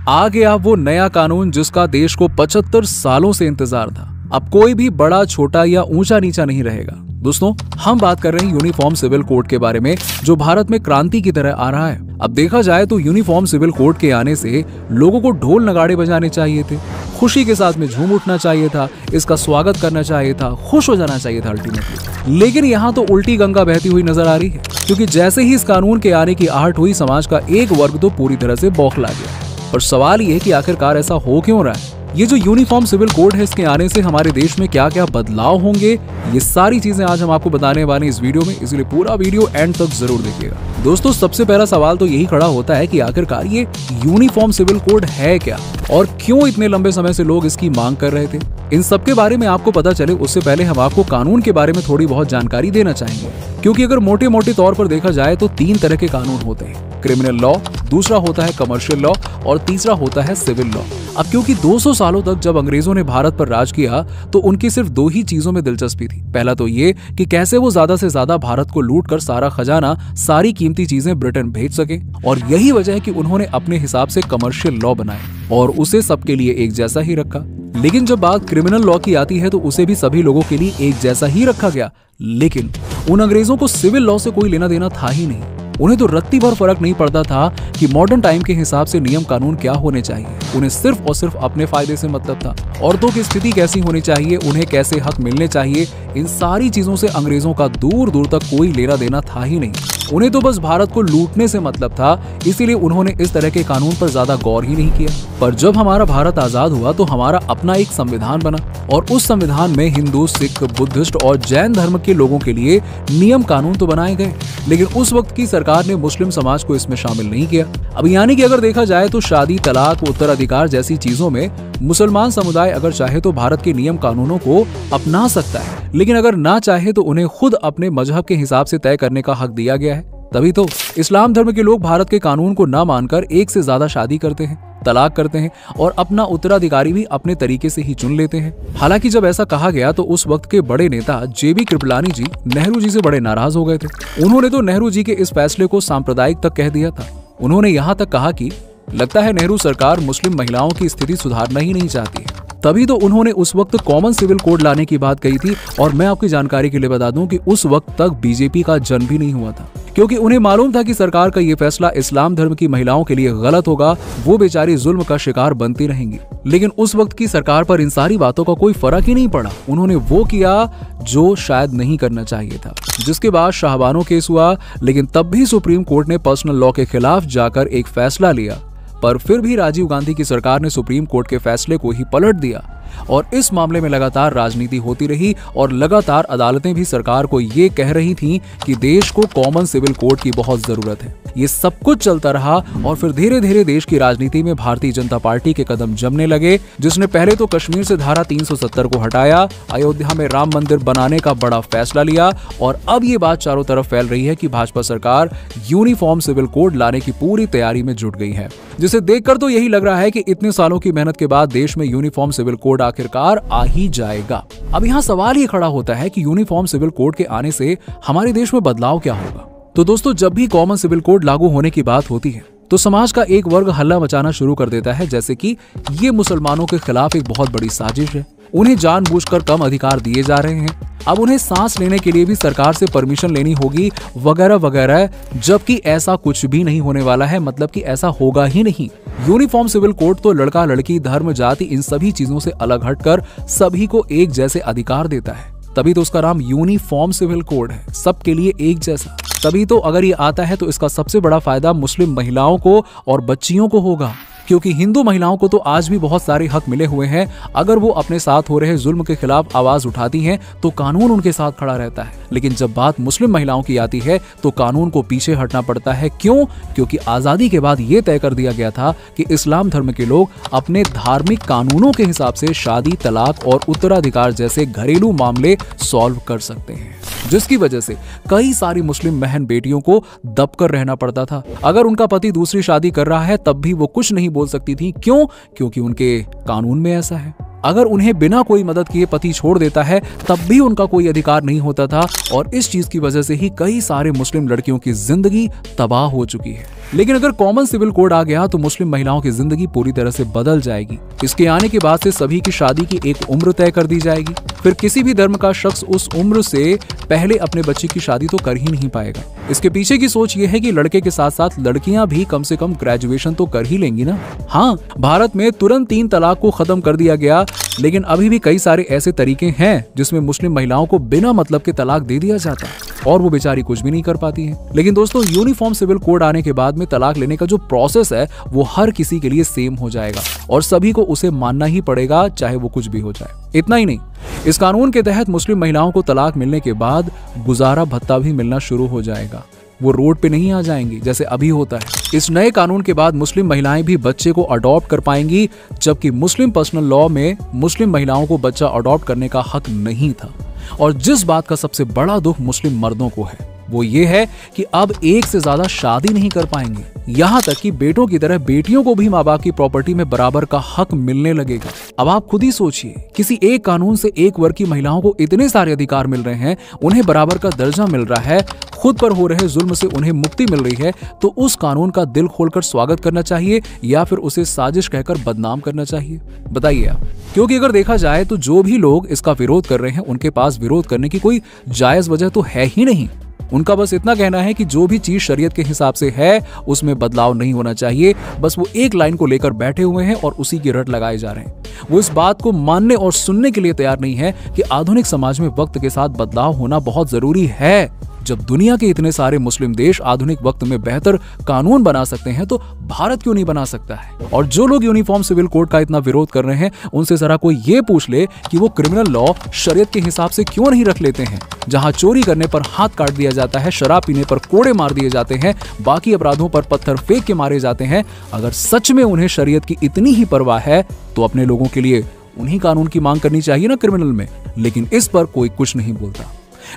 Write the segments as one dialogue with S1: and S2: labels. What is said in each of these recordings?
S1: आ गया वो नया कानून जिसका देश को 75 सालों से इंतजार था। अब कोई भी बड़ा छोटा या ऊंचा नीचा नहीं रहेगा। दोस्तों, हम बात कर रहे हैं यूनिफॉर्म सिविल कोड के बारे में, जो भारत में क्रांति की तरह आ रहा है। अब देखा जाए तो यूनिफॉर्म सिविल कोड के आने से लोगों को ढोल नगाड़े बजाने चाहिए थे, खुशी के साथ में झूम उठना चाहिए था, इसका स्वागत करना चाहिए था, खुश हो जाना चाहिए था अल्टीमेटली। लेकिन यहाँ तो उल्टी गंगा बहती हुई नजर आ रही है, क्योंकि जैसे ही इस कानून के आने की आहट हुई, समाज का एक वर्ग तो पूरी तरह से बौखला गया। पर सवाल ये है कि आखिरकार ऐसा हो क्यों रहा है? ये जो यूनिफॉर्म सिविल कोड है, इसके आने से हमारे देश में क्या क्या बदलाव होंगे, ये सारी चीजें आज हम आपको बताने वाले इस वीडियो में, इसलिए पूरा वीडियो एंड तक जरूर देखिएगा। दोस्तों, सबसे पहला सवाल तो यही खड़ा होता है कि आखिरकार ये यूनिफॉर्म सिविल कोड है क्या और क्यों इतने लंबे समय से लोग इसकी मांग कर रहे थे। इन सब के बारे में आपको पता चले उससे पहले हम आपको कानून के बारे में थोड़ी बहुत जानकारी देना चाहेंगे, क्योंकि अगर मोटे मोटे तौर पर देखा जाए तो 3 तरह के कानून होते हैं, क्रिमिनल लॉ, दूसरा होता है कमर्शियल लॉ और तीसरा होता है सिविल लॉ। अब क्योंकि 200 सालों तक जब अंग्रेजों ने भारत पर राज किया तो उनकी सिर्फ 2 ही चीजों में दिलचस्पी थी। पहला तो ये कि कैसे वो ज्यादा से ज्यादा भारत को लूट कर सारा खजाना, सारी कीमती चीजें ब्रिटेन भेज सके, और यही वजह है कि उन्होंने अपने हिसाब से कमर्शियल लॉ बनाए और उसे सबके लिए एक जैसा ही रखा। लेकिन जब बात क्रिमिनल लॉ की आती है तो उसे भी सभी लोगों के लिए एक जैसा ही रखा गया। लेकिन उन अंग्रेजों को सिविल लॉ से कोई लेना देना था ही नहीं। उन्हें तो रत्ती भर फर्क नहीं पड़ता था कि मॉडर्न टाइम के हिसाब से नियम कानून क्या होने चाहिए। उन्हें सिर्फ और सिर्फ अपने फायदे से मतलब था। औरतों की स्थिति कैसी होनी चाहिए, उन्हें कैसे हक मिलने चाहिए, इन सारी चीजों से अंग्रेजों का दूर दूर तक कोई लेना देना था ही नहीं। उन्हें तो बस भारत को लूटने से मतलब था, इसीलिए उन्होंने इस तरह के कानून पर ज्यादा गौर ही नहीं किया। पर जब हमारा भारत आजाद हुआ तो हमारा अपना एक संविधान बना और उस संविधान में हिंदू, सिख, बुद्धिस्ट और जैन धर्म के लोगों के लिए नियम कानून तो बनाए गए, लेकिन उस वक्त की सरकार ने मुस्लिम समाज को इसमें शामिल नहीं किया। अब यानी कि अगर देखा जाए तो शादी, तलाक, उत्तराधिकार जैसी चीजों में मुसलमान समुदाय अगर चाहे तो भारत के नियम कानूनों को अपना सकता है, लेकिन अगर ना चाहे तो उन्हें खुद अपने मजहब के हिसाब से तय करने का हक दिया गया है। तभी तो इस्लाम धर्म के लोग भारत के कानून को ना मानकर एक से ज्यादा शादी करते हैं, तलाक करते हैं और अपना उत्तराधिकारी भी अपने तरीके से ही चुन लेते हैं। हालांकि जब ऐसा कहा गया तो उस वक्त के बड़े नेता जेबी कृपलानी जी नेहरू जी से बड़े नाराज हो गए थे। उन्होंने तो नेहरू जी के इस फैसले को सांप्रदायिक तक कह दिया था। उन्होंने यहाँ तक कहा कि लगता है नेहरू सरकार मुस्लिम महिलाओं की स्थिति सुधारना ही नहीं चाहती है। तभी तो उन्होंने उस वक्त कॉमन सिविल कोड लाने की बात कही थी। और मैं आपकी जानकारी के लिए बता दूं कि उस वक्त तक बीजेपी का जन्म भी नहीं हुआ था, क्योंकि उन्हें मालूम था कि सरकार का ये फैसला इस्लाम धर्म की महिलाओं के लिए गलत होगा, वो बेचारी जुल्म का शिकार बनती रहेंगी। लेकिन उस वक्त की सरकार पर इन सारी बातों का कोई फर्क ही नहीं पड़ा। उन्होंने वो किया जो शायद नहीं करना चाहिए था, जिसके बाद शाहबानो केस हुआ। लेकिन तब भी सुप्रीम कोर्ट ने पर्सनल लॉ के खिलाफ जाकर एक फैसला लिया, पर फिर भी राजीव गांधी की सरकार ने सुप्रीम कोर्ट के फैसले को ही पलट दिया और इस मामले में लगातार राजनीति होती रही और लगातार अदालतें भी सरकार को ये कह रही थीं कि देश को कॉमन सिविल कोड की बहुत जरूरत है। ये सब कुछ चलता रहा और फिर धीरे धीरे देश की राजनीति में भारतीय जनता पार्टी के कदम जमने लगे, जिसने पहले तो कश्मीर से धारा 370 को हटाया, अयोध्या में राम मंदिर बनाने का बड़ा फैसला लिया और अब ये बात चारों तरफ फैल रही है कि भाजपा सरकार यूनिफॉर्म सिविल कोड लाने की पूरी तैयारी में जुट गई है, जिसे देखकर तो यही लग रहा है कि इतने सालों की मेहनत के बाद देश में यूनिफॉर्म सिविल कोड आखिरकार आ ही जाएगा। अब यहाँ सवाल ये खड़ा होता है कि यूनिफॉर्म सिविल कोड के आने से हमारे देश में बदलाव क्या होगा। तो दोस्तों, जब भी कॉमन सिविल कोड लागू होने की बात होती है तो समाज का एक वर्ग हल्ला मचाना शुरू कर देता है, जैसे कि ये मुसलमानों के खिलाफ एक बहुत बड़ी साजिश है, उन्हें जानबूझकर कम अधिकार दिए जा रहे हैं, अब उन्हें सांस लेने के लिए भी सरकार से परमिशन लेनी होगी वगैरह वगैरह, जबकि ऐसा कुछ भी नहीं होने वाला है। मतलब कि ऐसा होगा ही नहीं। यूनिफॉर्म सिविल कोड तो लड़का, लड़की, धर्म, जाति, इन सभी चीजों से अलग हटकर सभी को एक जैसे अधिकार देता है। तभी तो उसका नाम यूनिफॉर्म सिविल कोड है, सबके लिए एक जैसा। तभी तो अगर ये आता है तो इसका सबसे बड़ा फायदा मुस्लिम महिलाओं को और बच्चियों को होगा, क्योंकि हिंदू महिलाओं को तो आज भी बहुत सारे हक मिले हुए हैं। अगर वो अपने साथ हो रहे जुल्म के खिलाफ आवाज उठाती हैं तो कानून उनके साथ खड़ा रहता है। लेकिन जब बात मुस्लिम महिलाओं की आती है तो कानून को पीछे हटना पड़ता है। क्यों? क्योंकि आजादी के बाद ये तय कर दिया गया था कि इस्लाम धर्म के लोग अपने धार्मिक कानूनों के हिसाब से शादी, तलाक और उत्तराधिकार जैसे घरेलू मामले सॉल्व कर सकते हैं, जिसकी वजह से कई सारी मुस्लिम बहन बेटियों को दबकर रहना पड़ता था। अगर उनका पति दूसरी शादी कर रहा है तब भी वो कुछ नहीं बोल सकती थी। क्यों? क्योंकि उनके कानून में ऐसा है। अगर उन्हें बिना कोई मदद किए पति छोड़ देता है तब भी उनका कोई अधिकार नहीं होता था और इस चीज की वजह से ही कई सारे मुस्लिम लड़कियों की जिंदगी तबाह हो चुकी है। लेकिन अगर कॉमन सिविल कोड आ गया तो मुस्लिम महिलाओं की जिंदगी पूरी तरह से बदल जाएगी। इसके आने के बाद से सभी की शादी की एक उम्र तय कर दी जाएगी। फिर किसी भी धर्म का शख्स उस उम्र से पहले अपने बच्चे की शादी तो कर ही नहीं पाएगा। इसके पीछे की सोच ये है कि लड़के के साथ साथ लड़कियां भी कम से कम ग्रेजुएशन तो कर ही लेंगी ना। हाँ, भारत में तुरंत 3 तलाक को खत्म कर दिया गया, लेकिन अभी भी कई सारे ऐसे तरीके हैं जिसमें मुस्लिम महिलाओं को बिना मतलब के तलाक दे दिया जाता है और वो बेचारी कुछ भी नहीं कर पाती है। लेकिन दोस्तों, यूनिफॉर्म सिविल कोड आने के बाद में तलाक लेने का जो प्रोसेस है वो हर किसी के लिए सेम हो जाएगा और सभी को उसे मानना ही पड़ेगा, चाहे वो कुछ भी हो जाए। इतना ही नहीं, इस कानून के तहत मुस्लिम महिलाओं को तलाक मिलने के बाद गुजारा भत्ता भी मिलना शुरू हो जाएगा। वो रोड पे नहीं आ जाएंगी जैसे अभी होता है। इस नए कानून के बाद मुस्लिम महिलाएं भी बच्चे को अडॉप्ट कर पाएंगी, जबकि मुस्लिम पर्सनल लॉ में मुस्लिम महिलाओं को बच्चा अडॉप्ट करने का हक नहीं था। और जिस बात का सबसे बड़ा दुख मुस्लिम मर्दों को है वो ये है कि अब एक से ज्यादा शादी नहीं कर पाएंगे। यहाँ तक कि बेटों की तरह बेटियों को भी माँ बाप की प्रॉपर्टी में बराबर का हक मिलने लगेगा। अब आप खुद ही सोचिए, किसी एक कानून से एक वर्ग की महिलाओं को इतने सारे अधिकार मिल रहे हैं, उन्हें बराबर का दर्जा मिल रहा है, खुद पर हो रहे जुल्म से उन्हें मुक्ति मिल रही है, तो उस कानून का दिल खोलकर स्वागत करना चाहिए या फिर उसे साजिश कहकर बदनाम करना चाहिए? बताइए आप। क्योंकि अगर देखा जाए तो जो भी लोग इसका विरोध कर रहे हैं उनके पास विरोध करने की कोई जायज वजह तो है ही नहीं। उनका बस इतना कहना है कि जो भी चीज शरीयत के हिसाब से है उसमें बदलाव नहीं होना चाहिए। बस वो एक लाइन को लेकर बैठे हुए हैं और उसी की रट लगाए जा रहे हैं। वो इस बात को मानने और सुनने के लिए तैयार नहीं है कि आधुनिक समाज में वक्त के साथ बदलाव होना बहुत जरूरी है। जब दुनिया के इतने सारे मुस्लिम देश आधुनिक वक्त में बेहतर कानून बना सकते हैं तो भारत क्यों नहीं बना सकता है? और जो लोग यूनिफॉर्म सिविल कोड का इतना विरोध कर रहे हैं उनसे जरा कोई ये पूछ ले कि वो क्रिमिनल लॉ शरीयत के हिसाब से क्यों नहीं रख लेते हैं, जहां चोरी करने पर हाथ काट दिया जाता है, शराब पीने पर कोड़े मार दिए जाते हैं, बाकी अपराधों पर पत्थर फेंक के मारे जाते हैं। अगर सच में उन्हें शरीयत की इतनी ही परवाह है तो अपने लोगों के लिए उन्हीं कानून की मांग करनी चाहिए ना क्रिमिनल में। लेकिन इस पर कोई कुछ नहीं बोलता।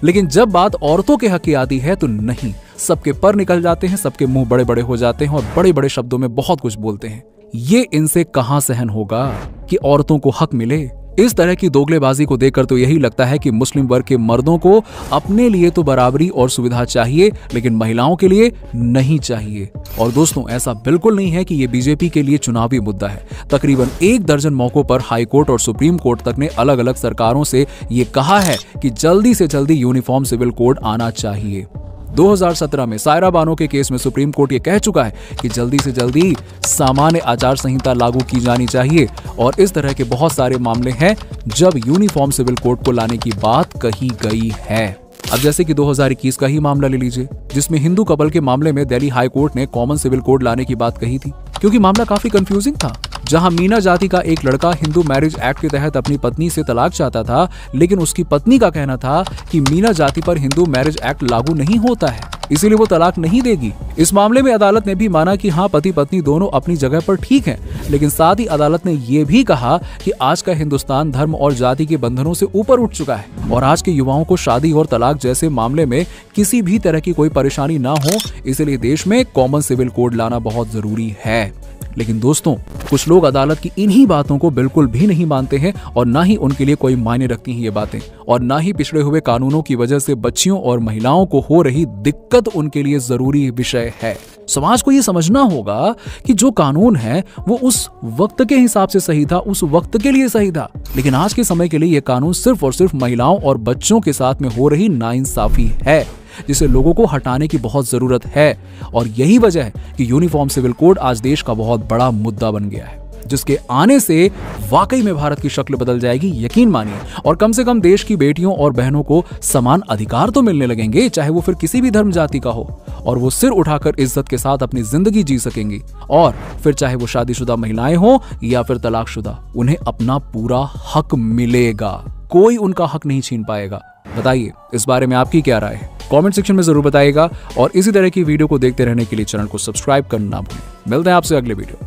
S1: लेकिन जब बात औरतों के हक की आती है तो नहीं, सबके पर निकल जाते हैं, सबके मुंह बड़े बड़े हो जाते हैं और बड़े बड़े शब्दों में बहुत कुछ बोलते हैं। ये इनसे कहां सहन होगा कि औरतों को हक मिले? इस तरह की दोगलेबाजी को देखकर तो यही लगता है कि मुस्लिम वर्ग के मर्दों को अपने लिए तो बराबरी और सुविधा चाहिए, लेकिन महिलाओं के लिए नहीं चाहिए। और दोस्तों, ऐसा बिल्कुल नहीं है कि ये बीजेपी के लिए चुनावी मुद्दा है। तकरीबन 1 दर्जन मौकों पर हाई कोर्ट और सुप्रीम कोर्ट तक ने अलग अलग सरकारों से ये कहा है कि जल्दी से जल्दी यूनिफॉर्म सिविल कोड आना चाहिए। 2017 में सायरा बानो के केस में सुप्रीम कोर्ट ये कह चुका है कि जल्दी से जल्दी सामान्य आचार संहिता लागू की जानी चाहिए। और इस तरह के बहुत सारे मामले हैं जब यूनिफॉर्म सिविल कोड को लाने की बात कही गई है। अब जैसे कि 2021 का ही मामला ले लीजिए, जिसमें हिंदू कपल के मामले में दिल्ली हाई कोर्ट ने कॉमन सिविल कोड लाने की बात कही थी, क्योंकि मामला काफी कंफ्यूजिंग था। जहां मीना जाति का एक लड़का हिंदू मैरिज एक्ट के तहत अपनी पत्नी से तलाक चाहता था, लेकिन उसकी पत्नी का कहना था कि मीना जाति पर हिंदू मैरिज एक्ट लागू नहीं होता है, इसीलिए वो तलाक नहीं देगी। इस मामले में अदालत ने भी माना कि हाँ, पति पत्नी दोनों अपनी जगह पर ठीक हैं, लेकिन साथ ही अदालत ने ये भी कहा कि आज का हिंदुस्तान धर्म और जाति के बंधनों से ऊपर उठ चुका है और आज के युवाओं को शादी और तलाक जैसे मामले में किसी भी तरह की कोई परेशानी ना हो, इसलिए देश में कॉमन सिविल कोड लाना बहुत जरूरी है। लेकिन दोस्तों, कुछ लोग अदालत की इन्हीं बातों को बिल्कुल भी नहीं मानते हैं और ना ही उनके लिए कोई मायने रखती हैं ये बातें, और ना ही पिछड़े हुए कानूनों की वजह से बच्चियों और महिलाओं को हो रही दिक्कत उनके लिए जरूरी विषय है। समाज को ये समझना होगा कि जो कानून है वो उस वक्त के हिसाब से सही था, उस वक्त के लिए सही था, लेकिन आज के समय के लिए ये कानून सिर्फ और सिर्फ महिलाओं और बच्चों के साथ में हो रही नाइंसाफी है, जिसे लोगों को हटाने की बहुत जरूरत है। और यही वजह है कि यूनिफॉर्म सिविल कोड आज देश का बहुत बड़ा मुद्दा बन गया है, जिसके आने से वाकई में भारत की शक्ल बदल जाएगी, यकीन मानिए। और कम से कम देश की बेटियों और बहनों को समान अधिकार तो मिलने लगेंगे, चाहे वो फिर किसी भी धर्म जाति का हो, और वो सिर उठाकर इज्जत के साथ अपनी जिंदगी जी सकेंगी। और फिर चाहे वो शादीशुदा महिलाएं हो या फिर तलाकशुदा, उन्हें अपना पूरा हक मिलेगा, कोई उनका हक नहीं छीन पाएगा। बताइए इस बारे में आपकी क्या राय है? कमेंट सेक्शन में जरूर बताइएगा और इसी तरह की वीडियो को देखते रहने के लिए चैनल को सब्सक्राइब करना ना भूलें। मिलते हैं आपसे अगले वीडियो।